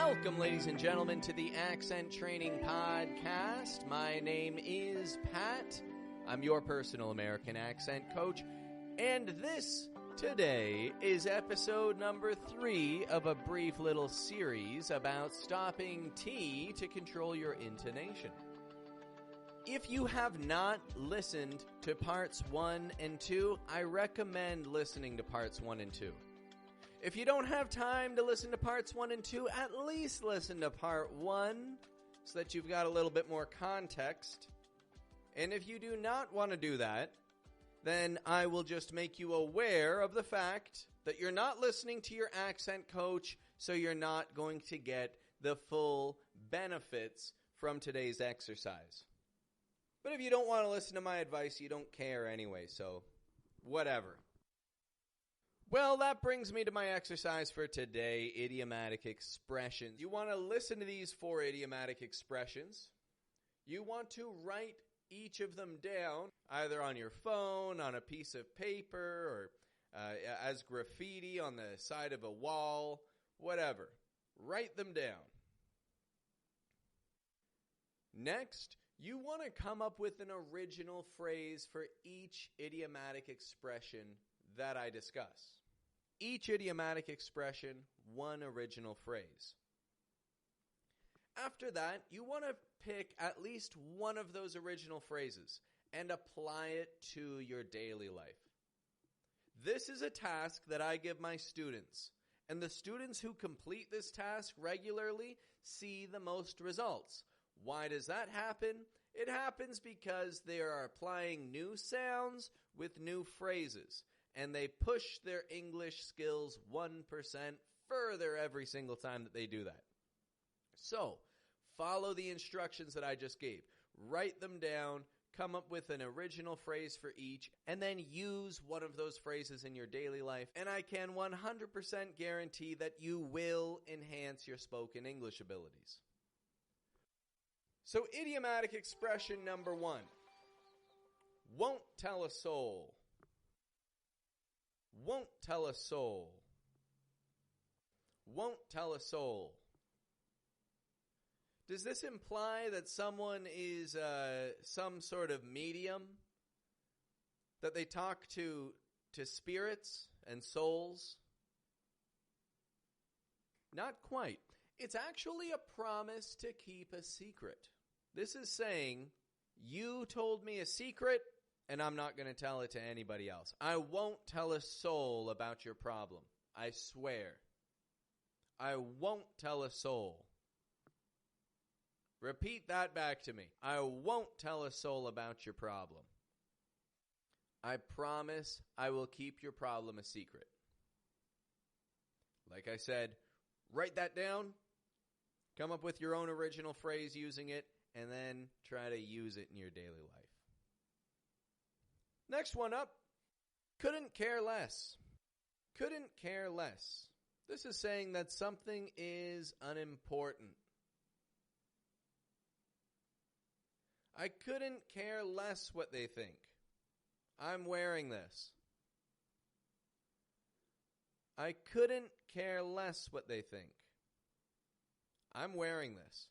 Welcome, ladies and gentlemen, to the Accent Training Podcast. My name is Pat. I'm your personal American accent coach, and this today is episode number 3 of a brief little series about stopping T to control your intonation. If you have not listened to parts 1 and 2, I recommend listening to parts 1 and 2. If you don't have time to listen to parts 1 and 2, at least listen to part 1 so that you've got a little bit more context. And if you do not want to do that, then I will just make you aware of the fact that you're not listening to your accent coach, so you're not going to get the full benefits from today's exercise. But if you don't want to listen to my advice, you don't care anyway, so whatever. Well, that brings me to my exercise for today, idiomatic expressions. You want to listen to these 4 idiomatic expressions. You want to write each of them down, either on your phone, on a piece of paper, or as graffiti on the side of a wall, whatever. Write them down. Next, you want to come up with an original phrase for each idiomatic expression that I discuss. Each idiomatic expression, one original phrase. After that, you want to pick at least one of those original phrases and apply it to your daily life. This is a task that I give my students, and the students who complete this task regularly see the most results. Why does that happen? It happens because they are applying new sounds with new phrases, and they push their English skills 1% further every single time that they do that. So, follow the instructions that I just gave. Write them down, come up with an original phrase for each, and then use one of those phrases in your daily life. And I can 100% guarantee that you will enhance your spoken English abilities. So, idiomatic expression number 1. Won't tell a soul. Won't tell a soul. Won't tell a soul. Does this imply that someone is some sort of medium? That they talk to spirits and souls? Not quite. It's actually a promise to keep a secret. This is saying, you told me a secret, and I'm not going to tell it to anybody else. I won't tell a soul about your problem. I swear. I won't tell a soul. Repeat that back to me. I won't tell a soul about your problem. I promise I will keep your problem a secret. Like I said, write that down. Come up with your own original phrase using it, and then try to use it in your daily life. Next one up, couldn't care less. Couldn't care less. This is saying that something is unimportant. I couldn't care less what they think. I'm wearing this. I couldn't care less what they think. I'm wearing this.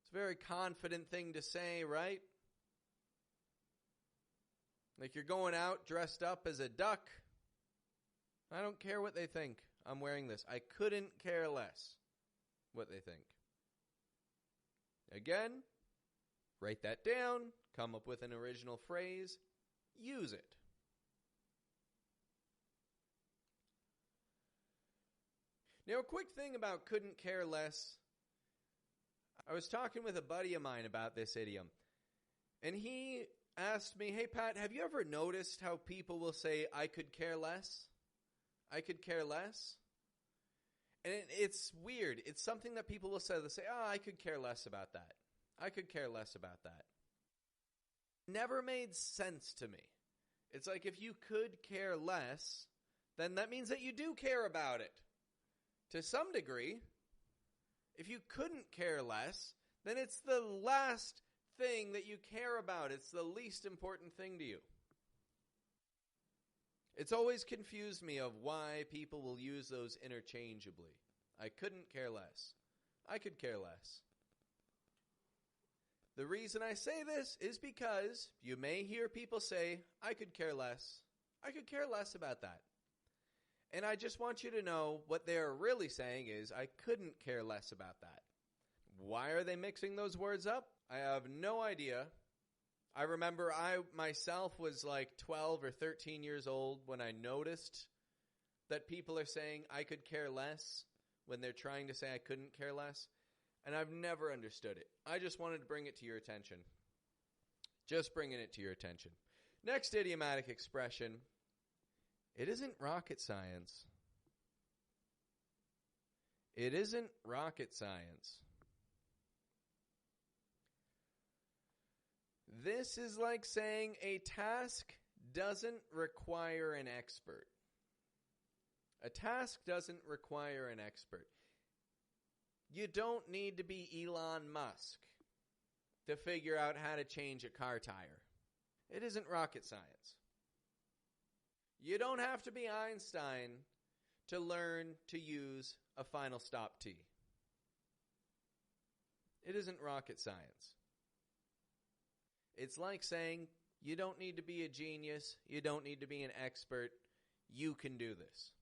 It's a very confident thing to say, right? Like you're going out dressed up as a duck. I don't care what they think. I'm wearing this. I couldn't care less what they think. Again, write that down. Come up with an original phrase. Use it. Now, a quick thing about couldn't care less. I was talking with a buddy of mine about this idiom. And he asked me, hey, Pat, have you ever noticed how people will say, I could care less? I could care less? And it's weird. It's something that people will say. They'll say, oh, I could care less about that. I could care less about that. Never made sense to me. It's like if you could care less, then that means that you do care about it. To some degree, if you couldn't care less, then it's the last thing that you care about. It's the least important thing to you. It's always confused me of why people will use those interchangeably. I couldn't care less. I could care less. The reason I say this is because you may hear people say, I could care less. I could care less about that. And I just want you to know what they're really saying is, I couldn't care less about that. Why are they mixing those words up? I have no idea. I remember I myself was like 12 or 13 years old when I noticed that people are saying I could care less when they're trying to say I couldn't care less. And I've never understood it. I just wanted to bring it to your attention. Just bringing it to your attention. Next idiomatic expression. It isn't rocket science. It isn't rocket science. This is like saying a task doesn't require an expert. A task doesn't require an expert. You don't need to be Elon Musk to figure out how to change a car tire. It isn't rocket science. You don't have to be Einstein to learn to use a final stop T. It isn't rocket science. It's like saying you don't need to be a genius, you don't need to be an expert, you can do this.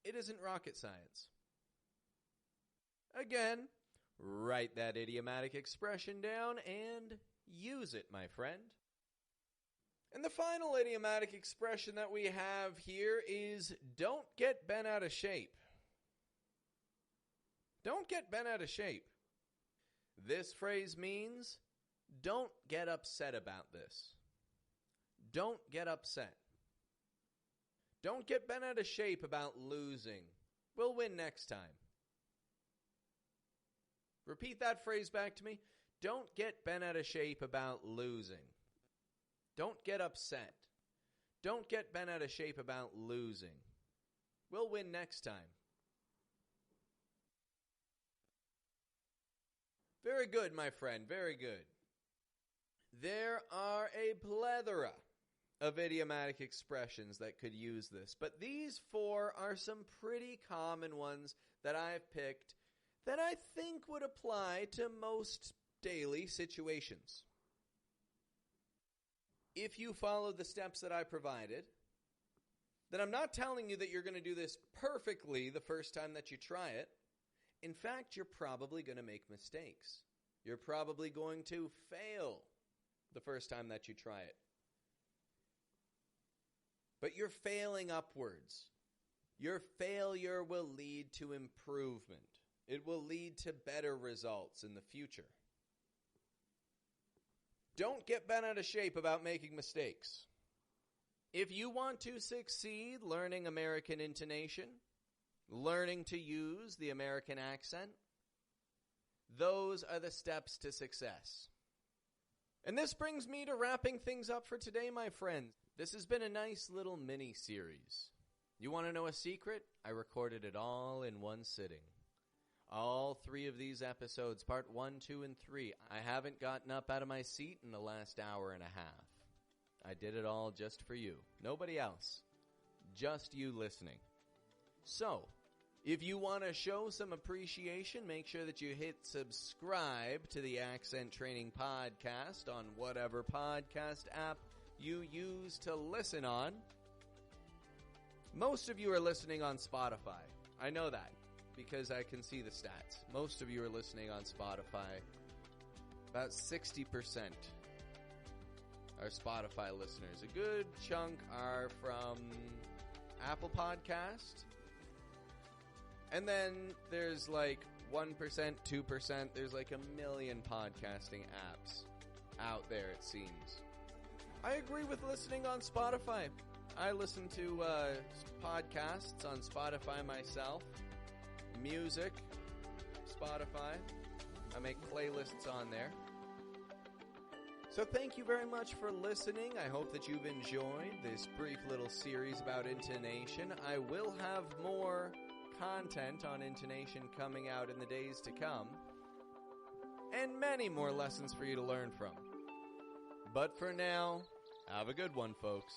It isn't rocket science. Again, write that idiomatic expression down and use it, my friend. And the final idiomatic expression that we have here is don't get bent out of shape. Don't get bent out of shape. This phrase means don't get upset about this. Don't get upset. Don't get bent out of shape about losing. We'll win next time. Repeat that phrase back to me. Don't get bent out of shape about losing. Don't get upset. Don't get bent out of shape about losing. We'll win next time. Very good, my friend. Very good. There are a plethora of idiomatic expressions that could use this, but these four are some pretty common ones that I've picked that I think would apply to most daily situations. If you follow the steps that I provided, then I'm not telling you that you're going to do this perfectly the first time that you try it. In fact, you're probably going to make mistakes. You're probably going to fail the first time that you try it. But you're failing upwards. Your failure will lead to improvement. It will lead to better results in the future. Don't get bent out of shape about making mistakes. If you want to succeed learning American intonation, learning to use the American accent, those are the steps to success. And this brings me to wrapping things up for today, my friends. This has been a nice little mini-series. You want to know a secret? I recorded it all in one sitting. All 3 of these episodes, part 1, 2, and 3. I haven't gotten up out of my seat in the last hour and a half. I did it all just for you. Nobody else. Just you listening. So, if you want to show some appreciation, make sure that you hit subscribe to the Accent Training Podcast on whatever podcast app you use to listen on. Most of you are listening on Spotify. I know that because I can see the stats. Most of you are listening on Spotify. About 60% are Spotify listeners. A good chunk are from Apple Podcast. And then there's like 1%, 2%. There's like a million podcasting apps out there, it seems. I agree with listening on Spotify. I listen to podcasts on Spotify myself. Music, Spotify. I make playlists on there. So thank you very much for listening. I hope that you've enjoyed this brief little series about intonation. I will have more content on intonation coming out in the days to come, and many more lessons for you to learn from. But for now, have a good one, folks.